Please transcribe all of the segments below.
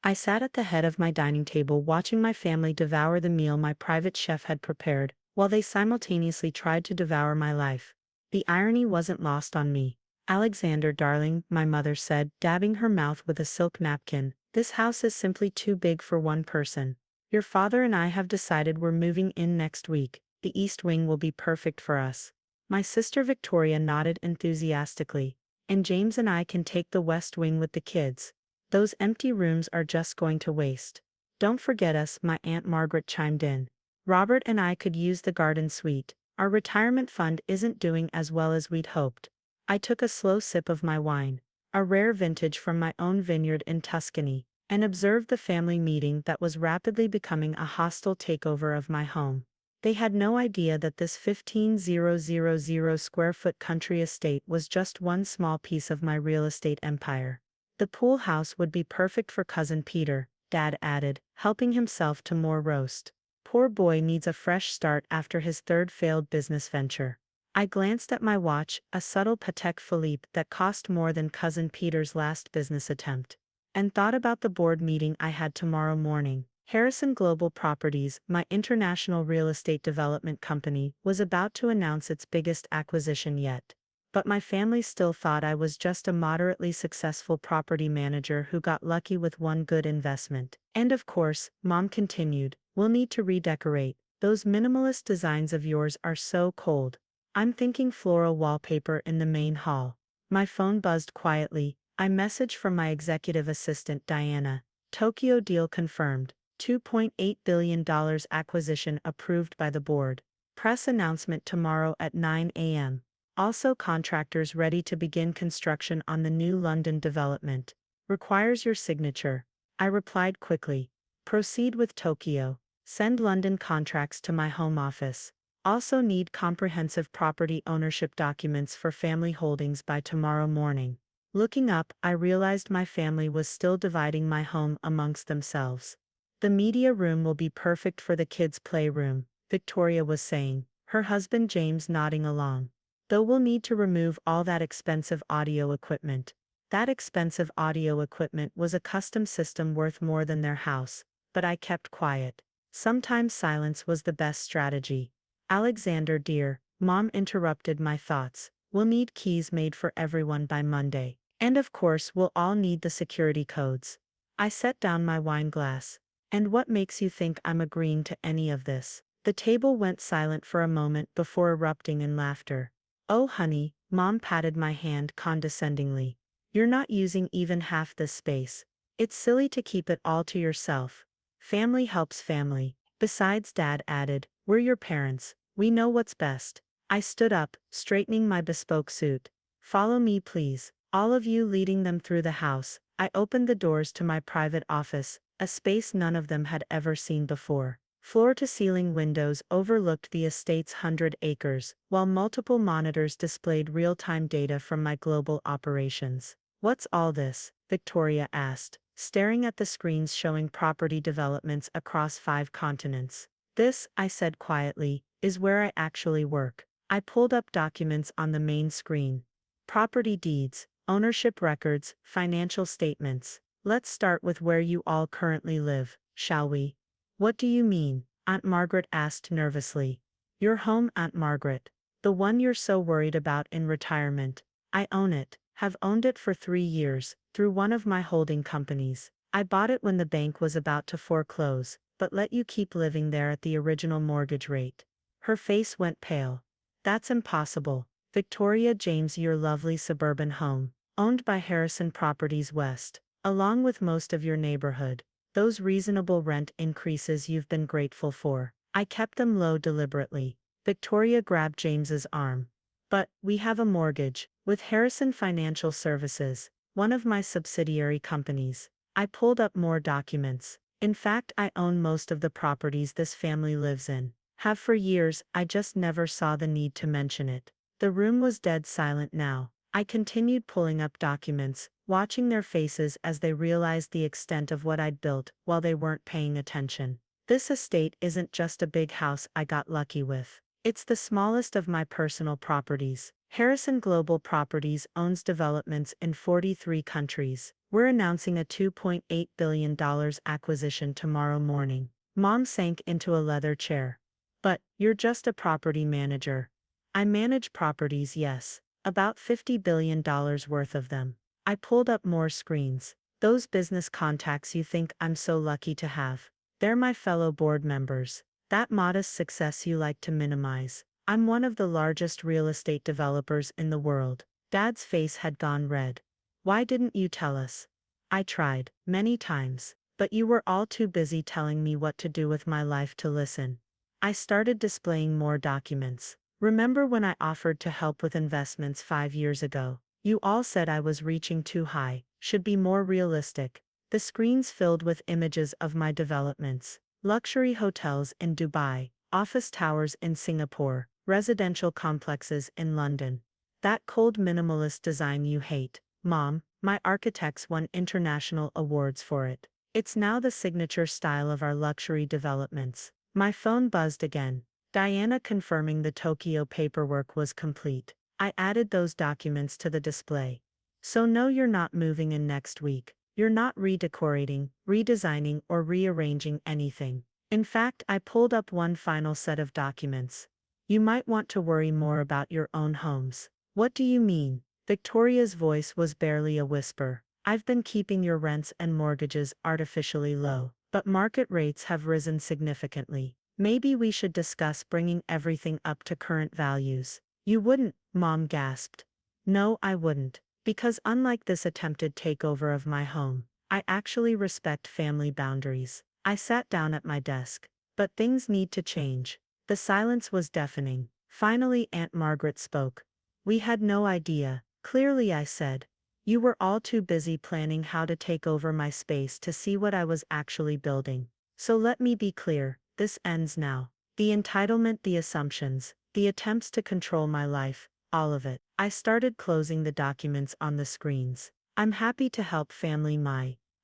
I sat at the head of my dining table watching my family devour the meal my private chef had prepared, while they simultaneously tried to devour my life. The irony wasn't lost on me. "Alexander, darling," my mother said, dabbing her mouth with a silk napkin, "this house is simply too big for one person. Your father and I have decided we're moving in next week. The East Wing will be perfect for us." My sister Victoria nodded enthusiastically. "And James and I can take the West Wing with the kids. Those empty rooms are just going to waste." "Don't forget us," my Aunt Margaret chimed in. "Robert and I could use the garden suite. Our retirement fund isn't doing as well as we'd hoped." I took a slow sip of my wine, a rare vintage from my own vineyard in Tuscany, and observed the family meeting that was rapidly becoming a hostile takeover of my home. They had no idea that this 15,000 square foot country estate was just one small piece of my real estate empire. "The pool house would be perfect for Cousin Peter," Dad added, helping himself to more roast. "Poor boy needs a fresh start after his third failed business venture." I glanced at my watch, a subtle Patek Philippe that cost more than Cousin Peter's last business attempt, and thought about the board meeting I had tomorrow morning. Harrison Global Properties, my international real estate development company, was about to announce its biggest acquisition yet. But my family still thought I was just a moderately successful property manager who got lucky with one good investment. "And of course," Mom continued, "we'll need to redecorate. Those minimalist designs of yours are so cold. I'm thinking floral wallpaper in the main hall." My phone buzzed quietly. I messaged from my executive assistant Diana. "Tokyo deal confirmed. $2.8 billion acquisition approved by the board. Press announcement tomorrow at 9 a.m. Also contractors ready to begin construction on the new London development. Requires your signature." I replied quickly. "Proceed with Tokyo. Send London contracts to my home office. Also need comprehensive property ownership documents for family holdings by tomorrow morning." Looking up, I realized my family was still dividing my home amongst themselves. "The media room will be perfect for the kids' playroom," Victoria was saying, her husband James nodding along. "Though we'll need to remove all that expensive audio equipment." That expensive audio equipment was a custom system worth more than their house, but I kept quiet. Sometimes silence was the best strategy. "Alexander dear," Mom interrupted my thoughts, "we'll need keys made for everyone by Monday. And of course we'll all need the security codes." I set down my wine glass. "And what makes you think I'm agreeing to any of this?" The table went silent for a moment before erupting in laughter. "Oh honey," Mom patted my hand condescendingly. "You're not using even half this space. It's silly to keep it all to yourself. Family helps family. Besides," Dad added, "we're your parents. We know what's best." I stood up, straightening my bespoke suit. "Follow me please." All of you leading them through the house. I opened the doors to my private office, a space none of them had ever seen before. Floor-to-ceiling windows overlooked the estate's 100 acres, while multiple monitors displayed real-time data from my global operations. "What's all this?" Victoria asked, staring at the screens showing property developments across 5 continents. "This," I said quietly, "is where I actually work." I pulled up documents on the main screen. Property deeds, ownership records, financial statements. "Let's start with where you all currently live, shall we?" "What do you mean?" Aunt Margaret asked nervously. "Your home, Aunt Margaret. The one you're so worried about in retirement. I own it, have owned it for 3 years, through one of my holding companies. I bought it when the bank was about to foreclose, but let you keep living there at the original mortgage rate." Her face went pale. "That's impossible. Victoria James, your lovely suburban home, owned by Harrison Properties West, along with most of your neighborhood. Those reasonable rent increases you've been grateful for." I kept them low deliberately. Victoria grabbed James's arm. "But we have a mortgage with Harrison Financial Services, one of my subsidiary companies." I pulled up more documents. "In fact, I own most of the properties this family lives in. Have for years, I just never saw the need to mention it." The room was dead silent now. I continued pulling up documents, watching their faces as they realized the extent of what I'd built while they weren't paying attention. "This estate isn't just a big house I got lucky with. It's the smallest of my personal properties. Harrison Global Properties owns developments in 43 countries. We're announcing a $2.8 billion acquisition tomorrow morning. Mom sank into a leather chair. But, you're just a property manager. I manage properties, yes. About $50 billion worth of them. I pulled up more screens. Those business contacts you think I'm so lucky to have. They're my fellow board members. That modest success you like to minimize. I'm one of the largest real estate developers in the world. Dad's face had gone red. Why didn't you tell us? I tried, many times, but you were all too busy telling me what to do with my life to listen. I started displaying more documents. Remember when I offered to help with investments 5 years ago? You all said I was reaching too high, should be more realistic. The screens filled with images of my developments. Luxury hotels in Dubai, office towers in Singapore, residential complexes in London. That cold minimalist design you hate, Mom, my architects won international awards for it. It's now the signature style of our luxury developments. My phone buzzed again. Diana confirming the Tokyo paperwork was complete. I added those documents to the display. So no, you're not moving in next week. You're not redecorating, redesigning, or rearranging anything. In fact, I pulled up one final set of documents. You might want to worry more about your own homes. What do you mean? Victoria's voice was barely a whisper. I've been keeping your rents and mortgages artificially low, but market rates have risen significantly. Maybe we should discuss bringing everything up to current values. You wouldn't, Mom gasped. No, I wouldn't. Because unlike this attempted takeover of my home, I actually respect family boundaries. I sat down at my desk. But things need to change. The silence was deafening. Finally, Aunt Margaret spoke. We had no idea. Clearly, I said. You were all too busy planning how to take over my space to see what I was actually building. So let me be clear, this ends now. The entitlement, the assumptions, the attempts to control my life, all of it. I started closing the documents on the screens. I'm happy to help family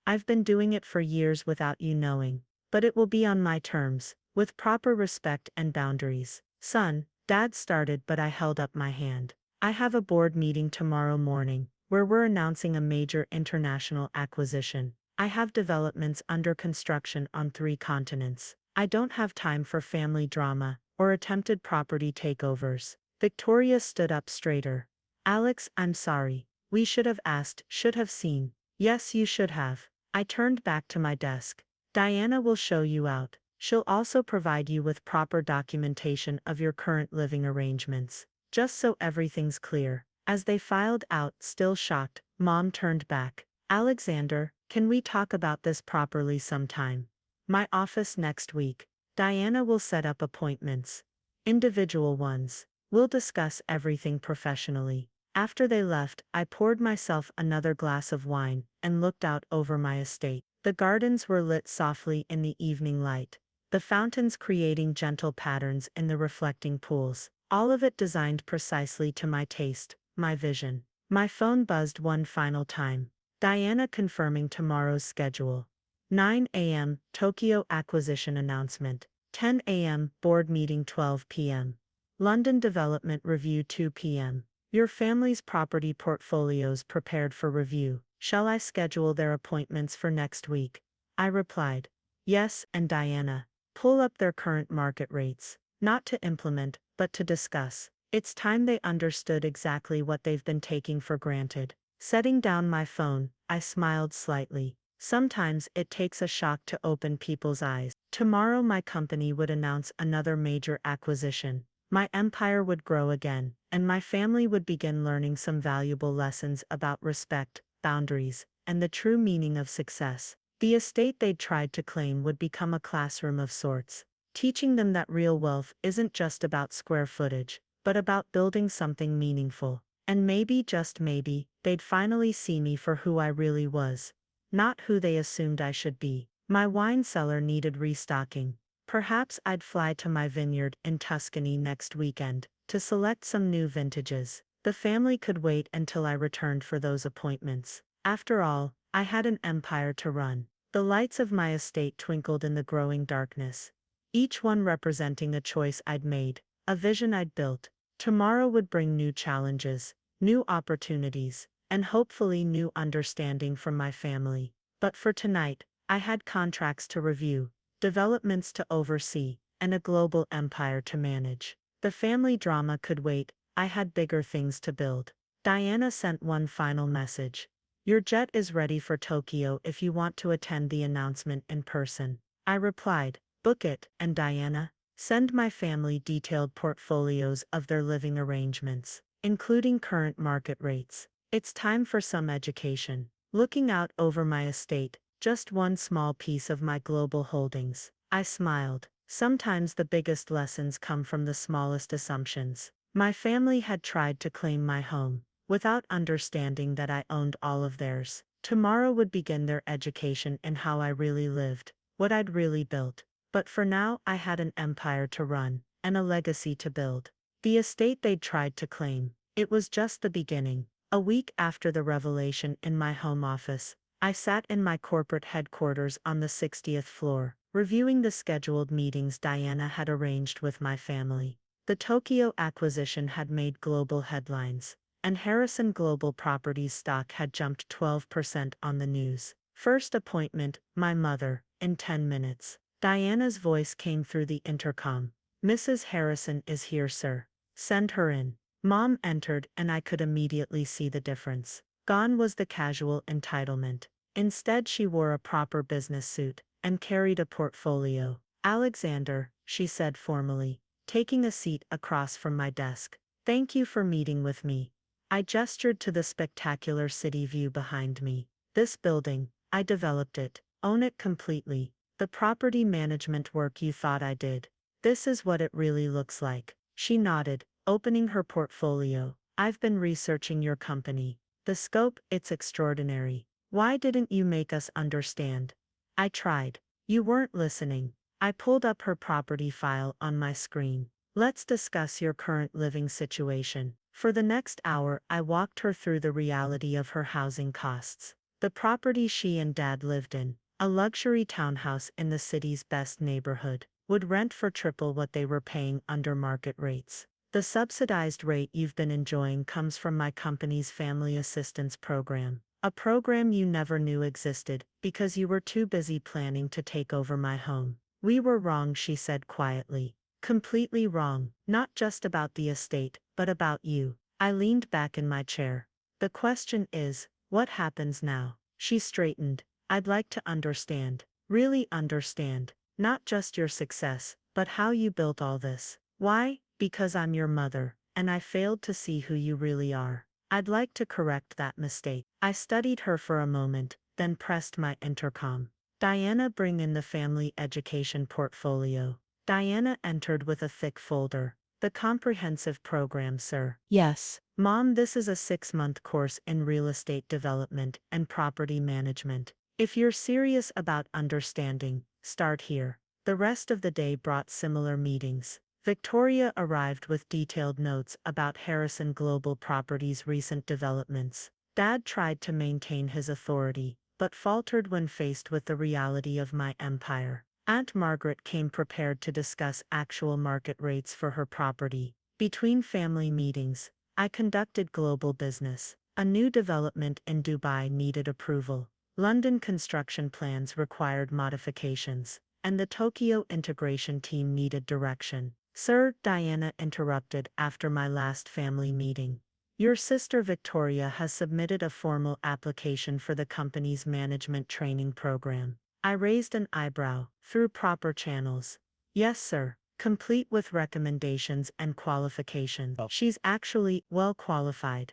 I've been doing it for years without you knowing. But it will be on my terms, with proper respect and boundaries. Son, Dad started, but I held up my hand. I have a board meeting tomorrow morning, where we're announcing a major international acquisition. I have developments under construction on 3 continents. I don't have time for family drama, or attempted property takeovers. Victoria stood up straighter. Alex, I'm sorry. We should have asked, should have seen. Yes, you should have. I turned back to my desk. Diana will show you out. She'll also provide you with proper documentation of your current living arrangements. Just so everything's clear. As they filed out, still shocked, Mom turned back. Alexander, can we talk about this properly sometime? My office next week. Diana will set up appointments. Individual ones. We'll discuss everything professionally. After they left, I poured myself another glass of wine and looked out over my estate. The gardens were lit softly in the evening light, the fountains creating gentle patterns in the reflecting pools, all of it designed precisely to my taste, my vision. My phone buzzed one final time. Diana confirming tomorrow's schedule. 9 a.m. Tokyo acquisition announcement. 10 a.m. board meeting. 12 p.m. London development review. 2 p.m. Your family's property portfolios prepared for review. Shall I schedule their appointments for next week? I replied. Yes, and Diana. Pull up their current market rates. Not to implement, but to discuss. It's time they understood exactly what they've been taking for granted. Setting down my phone, I smiled slightly. Sometimes it takes a shock to open people's eyes. Tomorrow my company would announce another major acquisition. My empire would grow again, and my family would begin learning some valuable lessons about respect, boundaries, and the true meaning of success. The estate they'd tried to claim would become a classroom of sorts, teaching them that real wealth isn't just about square footage, but about building something meaningful. And maybe, just maybe, they'd finally see me for who I really was, not who they assumed I should be. My wine cellar needed restocking. Perhaps I'd fly to my vineyard in Tuscany next weekend to select some new vintages. The family could wait until I returned for those appointments. After all, I had an empire to run. The lights of my estate twinkled in the growing darkness, each one representing a choice I'd made, a vision I'd built. Tomorrow would bring new challenges, new opportunities, and hopefully new understanding from my family. But for tonight, I had contracts to review, developments to oversee, and a global empire to manage. The family drama could wait, I had bigger things to build. Diana sent one final message. Your jet is ready for Tokyo if you want to attend the announcement in person. I replied, book it, and Diana, send my family detailed portfolios of their living arrangements, including current market rates. It's time for some education. Looking out over my estate, just one small piece of my global holdings, I smiled. Sometimes the biggest lessons come from the smallest assumptions. My family had tried to claim my home, without understanding that I owned all of theirs. Tomorrow would begin their education in how I really lived, what I'd really built. But for now, I had an empire to run, and a legacy to build. The estate they'd tried to claim, it was just the beginning. A week after the revelation in my home office, I sat in my corporate headquarters on the 60th floor, reviewing the scheduled meetings Diana had arranged with my family. The Tokyo acquisition had made global headlines, and Harrison Global Properties stock had jumped 12% on the news. First appointment, my mother, in 10 minutes. Diana's voice came through the intercom. Mrs. Harrison is here, sir. Send her in. Mom entered, and I could immediately see the difference. Gone was the casual entitlement. Instead, she wore a proper business suit and carried a portfolio. Alexander, she said formally, taking a seat across from my desk. Thank you for meeting with me. I gestured to the spectacular city view behind me. This building, I developed it, own it completely. The property management work you thought I did. This is what it really looks like. She nodded, opening her portfolio. I've been researching your company. The scope, it's extraordinary. Why didn't you make us understand? I tried. You weren't listening. I pulled up her property file on my screen. Let's discuss your current living situation. For the next hour, I walked her through the reality of her housing costs. The property she and Dad lived in, a luxury townhouse in the city's best neighborhood, would rent for triple what they were paying under market rates. The subsidized rate you've been enjoying comes from my company's family assistance program, a program you never knew existed because you were too busy planning to take over my home. We were wrong, she said quietly. Completely wrong, not just about the estate, but about you. I leaned back in my chair. The question is, what happens now? She straightened. I'd like to understand, really understand, not just your success, but how you built all this. Why? Because I'm your mother, and I failed to see who you really are. I'd like to correct that mistake. I studied her for a moment, then pressed my intercom. Diana, bring in the family education portfolio. Diana entered with a thick folder. The comprehensive program, sir. Yes. Mom, this is a 6-month course in real estate development and property management. If you're serious about understanding, start here. The rest of the day brought similar meetings. Victoria arrived with detailed notes about Harrison Global Properties' recent developments. Dad tried to maintain his authority, but faltered when faced with the reality of my empire. Aunt Margaret came prepared to discuss actual market rates for her property. Between family meetings, I conducted global business. A new development in Dubai needed approval. London construction plans required modifications, and the Tokyo integration team needed direction. Sir, Diana interrupted after my last family meeting. Your sister Victoria has submitted a formal application for the company's management training program. I raised an eyebrow. Through proper channels. Yes, sir. Complete with recommendations and qualifications. Oh. She's actually well qualified.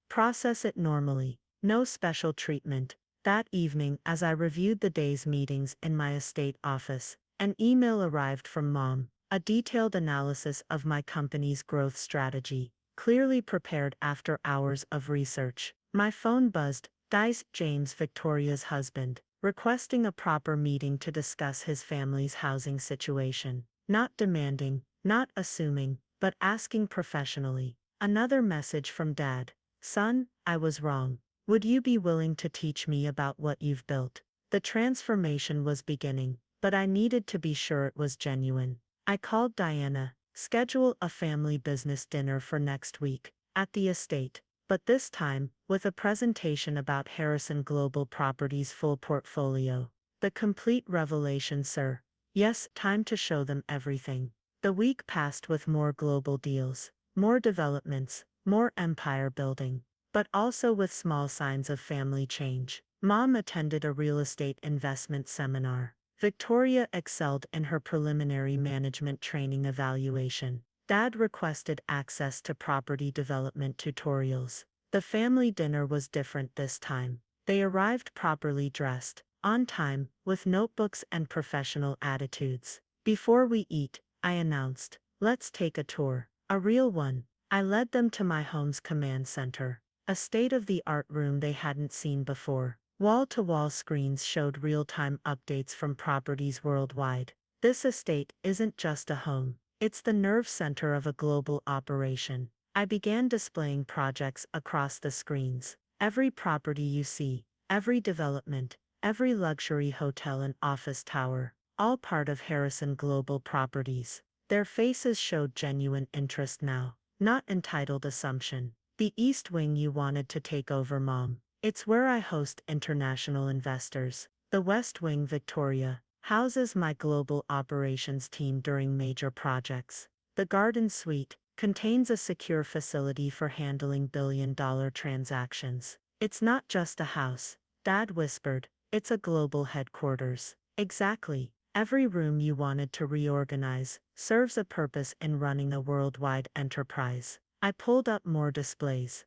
Process it normally. No special treatment. That evening, as I reviewed the day's meetings in my estate office, an email arrived from Mom, a detailed analysis of my company's growth strategy, clearly prepared after hours of research. My phone buzzed. Dice, James, Victoria's husband, requesting a proper meeting to discuss his family's housing situation. Not demanding, not assuming, but asking professionally. Another message from Dad. Son, I was wrong. Would you be willing to teach me about what you've built? The transformation was beginning, but I needed to be sure it was genuine. I called Diana. Schedule a family business dinner for next week, at the estate. but this time, with a presentation about Harrison Global Properties' full portfolio. The complete revelation, sir. Yes, time to show them everything. The week passed with more global deals, more developments, more empire building, but also with small signs of family change. Mom attended a real estate investment seminar. Victoria excelled in her preliminary management training evaluation. Dad requested access to property development tutorials. The family dinner was different this time. They arrived properly dressed, on time, with notebooks and professional attitudes. Before we eat, I announced, let's take a tour. A real one. I led them to my home's command center, a state-of-the-art room they hadn't seen before. Wall-to-wall screens showed real-time updates from properties worldwide. This estate isn't just a home. It's the nerve center of a global operation. I began displaying projects across the screens. Every property you see, every development, every luxury hotel and office tower, all part of Harrison Global Properties. Their faces showed genuine interest now, not entitled assumption. The East Wing you wanted to take over, Mom. It's where I host international investors. The West Wing, Victoria, houses my global operations team during major projects. The Garden Suite contains a secure facility for handling billion-dollar transactions. It's not just a house, Dad whispered. It's a global headquarters. Exactly. Every room you wanted to reorganize serves a purpose in running a worldwide enterprise. I pulled up more displays.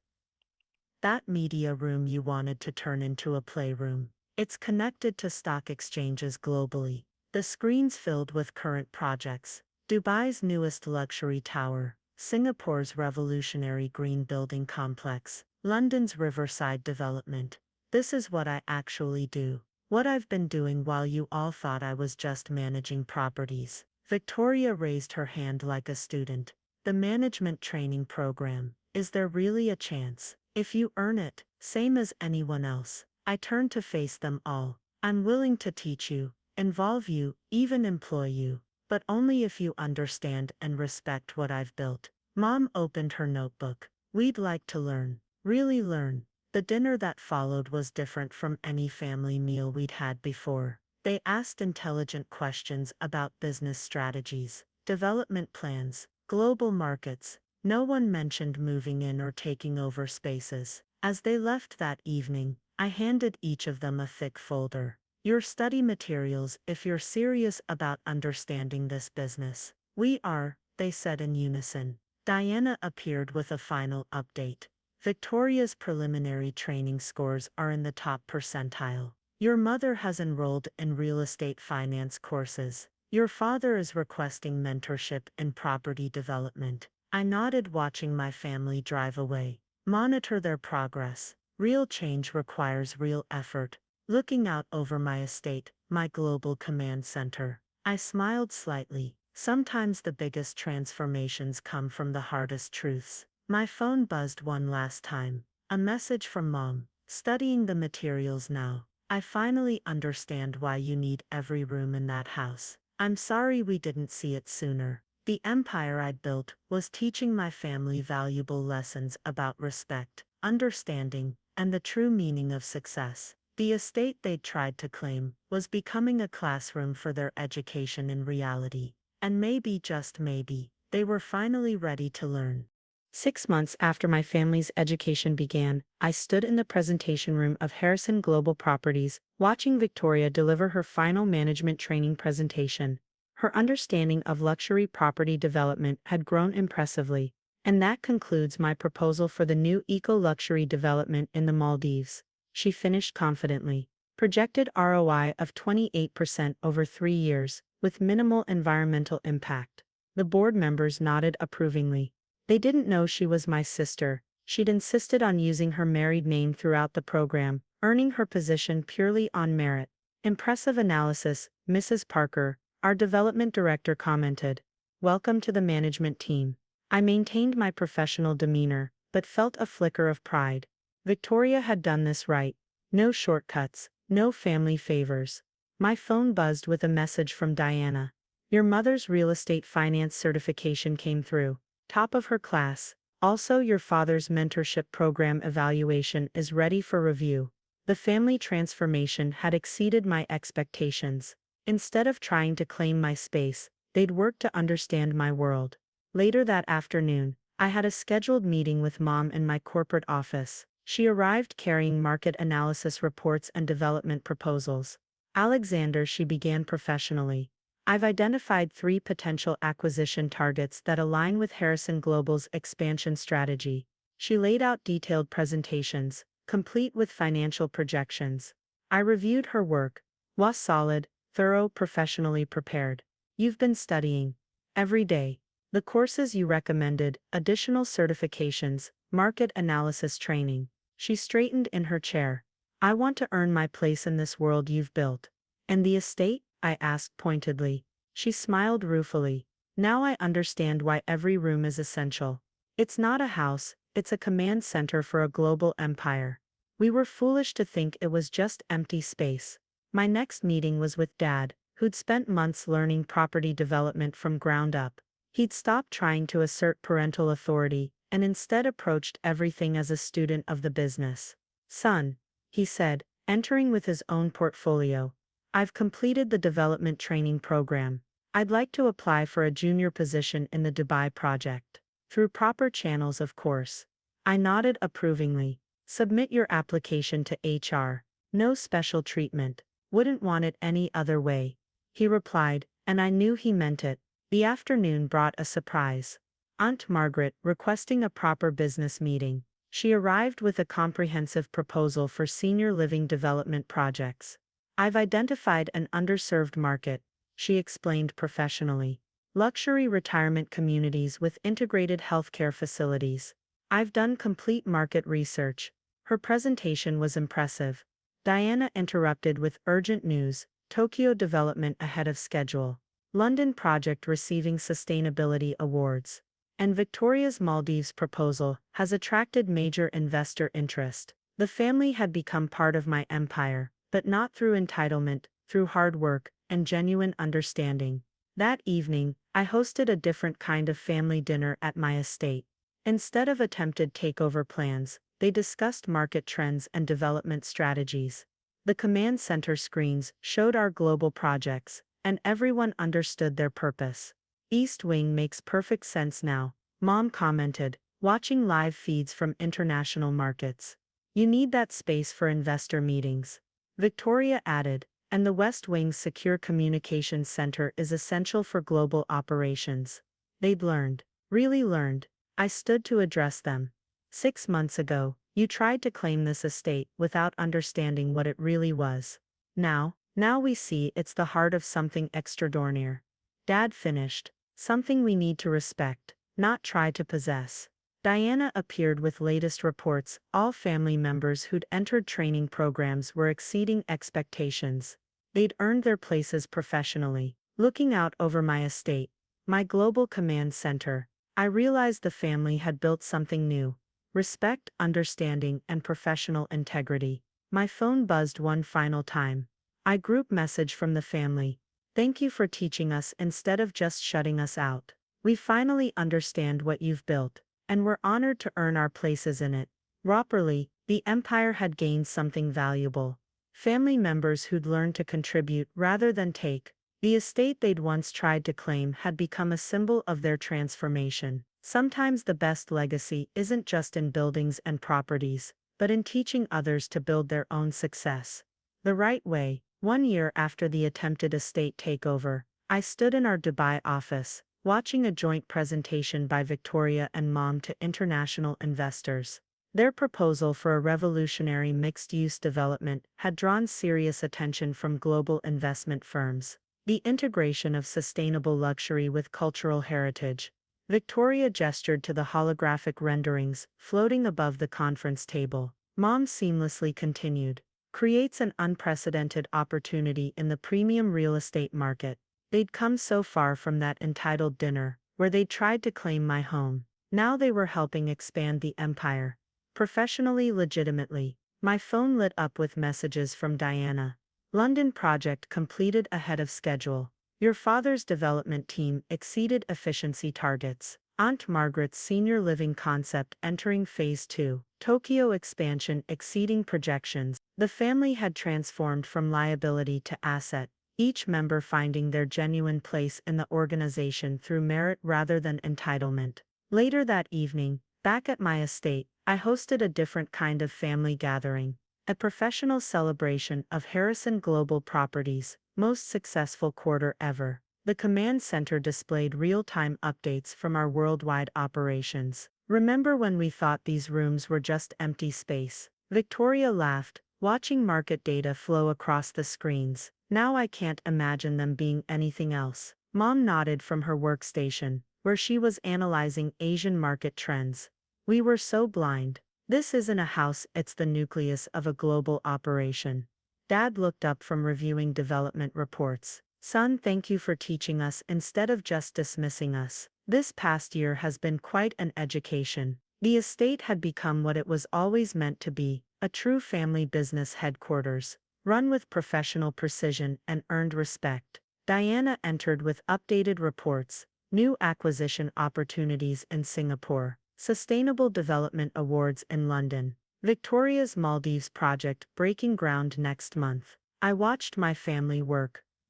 That media room you wanted to turn into a playroom. It's connected to stock exchanges globally. The screens filled with current projects. Dubai's newest luxury tower, Singapore's revolutionary green building complex, London's riverside development. This is what I actually do. What I've been doing while you all thought I was just managing properties. Victoria raised her hand like a student. The management training program. Is there really a chance? If you earn it, same as anyone else. I turned to face them all. I'm willing to teach you, involve you, even employ you, but only if you understand and respect what I've built. Mom opened her notebook. We'd like to learn, really learn. The dinner that followed was different from any family meal we'd had before. They asked intelligent questions about business strategies, development plans, global markets. No one mentioned moving in or taking over spaces. As they left that evening, I handed each of them a thick folder. Your study materials if you're serious about understanding this business. We are, they said in unison. Diana appeared with a final update. Victoria's preliminary training scores are in the top percentile. Your mother has enrolled in real estate finance courses. Your father is requesting mentorship in property development. I nodded, watching my family drive away. Monitor their progress. Real change requires real effort. Looking out over my estate, my global command center, I smiled slightly. Sometimes the biggest transformations come from the hardest truths. My phone buzzed one last time. A message from Mom. Studying the materials now. I finally understand why you need every room in that house. I'm sorry we didn't see it sooner. The empire I'd built was teaching my family valuable lessons about respect, understanding, and the true meaning of success. The estate they'd tried to claim was becoming a classroom for their education in reality. And maybe, just maybe, they were finally ready to learn. 6 months after my family's education began, I stood in the presentation room of Harrison Global Properties, watching Victoria deliver her final management training presentation. Her understanding of luxury property development had grown impressively. And that concludes my proposal for the new eco-luxury development in the Maldives, she finished confidently. Projected ROI of 28% over 3 years, with minimal environmental impact. The board members nodded approvingly. They didn't know she was my sister. She'd insisted on using her married name throughout the program, earning her position purely on merit. Impressive analysis, Mrs. Parker, our development director commented. Welcome to the management team. I maintained my professional demeanor, but felt a flicker of pride. Victoria had done this right. No shortcuts, no family favors. My phone buzzed with a message from Diana. Your mother's real estate finance certification came through. Top of her class. Also, your father's mentorship program evaluation is ready for review. The family transformation had exceeded my expectations. Instead of trying to claim my space, they'd worked to understand my world. Later that afternoon, I had a scheduled meeting with Mom in my corporate office. She arrived carrying market analysis reports and development proposals. Alexander, she began professionally. I've identified 3 potential acquisition targets that align with Harrison Global's expansion strategy. She laid out detailed presentations, complete with financial projections. I reviewed her work. Was solid, thorough, professionally prepared. You've been studying. Every day. The courses you recommended, additional certifications, market analysis training. She straightened in her chair. I want to earn my place in this world you've built. And the estate? I asked pointedly. She smiled ruefully. Now I understand why every room is essential. It's not a house, it's a command center for a global empire. We were foolish to think it was just empty space. My next meeting was with Dad, who'd spent months learning property development from ground up. He'd stopped trying to assert parental authority and instead approached everything as a student of the business. Son, he said, entering with his own portfolio, I've completed the development training program. I'd like to apply for a junior position in the Dubai project. Through proper channels, of course. I nodded approvingly. Submit your application to HR. No special treatment. Wouldn't want it any other way. He replied, and I knew he meant it. The afternoon brought a surprise. Aunt Margaret requesting a proper business meeting. She arrived with a comprehensive proposal for senior living development projects. I've identified an underserved market, she explained professionally. Luxury retirement communities with integrated healthcare facilities. I've done complete market research. Her presentation was impressive. Diana interrupted with urgent news: Tokyo development ahead of schedule. London project receiving sustainability awards. And Victoria's Maldives proposal has attracted major investor interest. The family had become part of my empire, but not through entitlement, through hard work and genuine understanding. That evening, I hosted a different kind of family dinner at my estate. Instead of attempted takeover plans, they discussed market trends and development strategies. The command center screens showed our global projects, and everyone understood their purpose. East Wing makes perfect sense now, Mom commented, watching live feeds from international markets. You need that space for investor meetings. Victoria added, and the West Wing's secure communications center is essential for global operations. They'd learned, really learned. I stood to address them. 6 months ago, you tried to claim this estate without understanding what it really was. Now we see it's the heart of something extraordinary. Dad finished. Something we need to respect, not try to possess. Diana appeared with latest reports. All family members who'd entered training programs were exceeding expectations. They'd earned their places professionally. Looking out over my estate, my global command center, I realized the family had built something new. Respect, understanding, and professional integrity. My phone buzzed one final time. I group message from the family. Thank you for teaching us instead of just shutting us out. We finally understand what you've built, and we're honored to earn our places in it. Properly, the empire had gained something valuable. Family members who'd learned to contribute rather than take. The estate they'd once tried to claim had become a symbol of their transformation. Sometimes the best legacy isn't just in buildings and properties, but in teaching others to build their own success the right way. 1 year after the attempted estate takeover, I stood in our Dubai office, watching a joint presentation by Victoria and Mom to international investors. Their proposal for a revolutionary mixed-use development had drawn serious attention from global investment firms. The integration of sustainable luxury with cultural heritage. Victoria gestured to the holographic renderings floating above the conference table. Mom seamlessly continued. Creates an unprecedented opportunity in the premium real estate market. They'd come so far from that entitled dinner, where they tried to claim my home. Now they were helping expand the empire. Professionally, legitimately. My phone lit up with messages from Diana. London project completed ahead of schedule. Your father's development team exceeded efficiency targets. Aunt Margaret's senior living concept entering phase 2, Tokyo expansion exceeding projections. The family had transformed from liability to asset, each member finding their genuine place in the organization through merit rather than entitlement. Later that evening, back at my estate, I hosted a different kind of family gathering, a professional celebration of Harrison Global Properties' most successful quarter ever. The command center displayed real-time updates from our worldwide operations. Remember when we thought these rooms were just empty space? Victoria laughed, watching market data flow across the screens. Now I can't imagine them being anything else. Mom nodded from her workstation, where she was analyzing Asian market trends. We were so blind. This isn't a house, it's the nucleus of a global operation. Dad looked up from reviewing development reports. Son, thank you for teaching us instead of just dismissing us. This past year has been quite an education. The estate had become what it was always meant to be, a true family business headquarters, run with professional precision and earned respect. Diana entered with updated reports, new acquisition opportunities in Singapore, sustainable development awards in London, Victoria's Maldives project breaking ground next month. I watched my family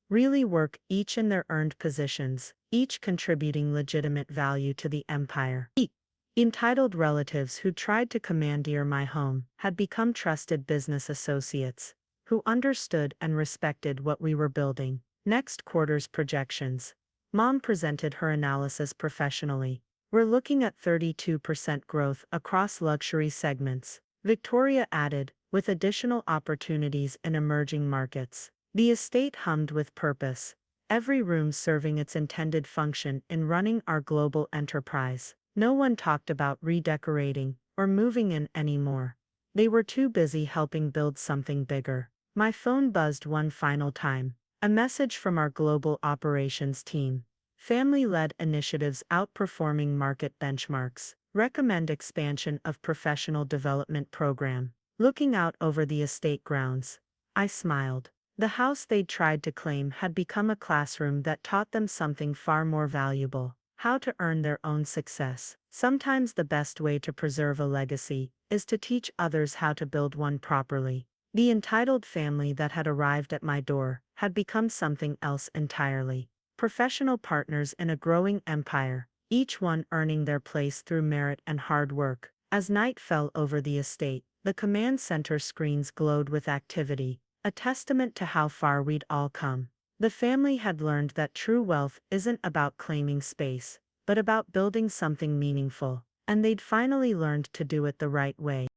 really work, each in their earned positions, each contributing legitimate value to the empire. Entitled relatives who tried to commandeer my home had become trusted business associates, who understood and respected what we were building. Next quarter's projections. Mom presented her analysis professionally. We're looking at 32% growth across luxury segments. Victoria added, with additional opportunities in emerging markets. The estate hummed with purpose, every room serving its intended function in running our global enterprise. No one talked about redecorating or moving in anymore. They were too busy helping build something bigger. My phone buzzed one final time. A message from our global operations team. Family-led initiatives outperforming market benchmarks. Recommend expansion of professional development program. Looking out over the estate grounds, I smiled. The house they'd tried to claim had become a classroom that taught them something far more valuable: how to earn their own success. Sometimes the best way to preserve a legacy is to teach others how to build one properly. The entitled family that had arrived at my door had become something else entirely. Professional partners in a growing empire, each one earning their place through merit and hard work. As night fell over the estate, the command center screens glowed with activity, a testament to how far we'd all come. The family had learned that true wealth isn't about claiming space, but about building something meaningful, and they'd finally learned to do it the right way.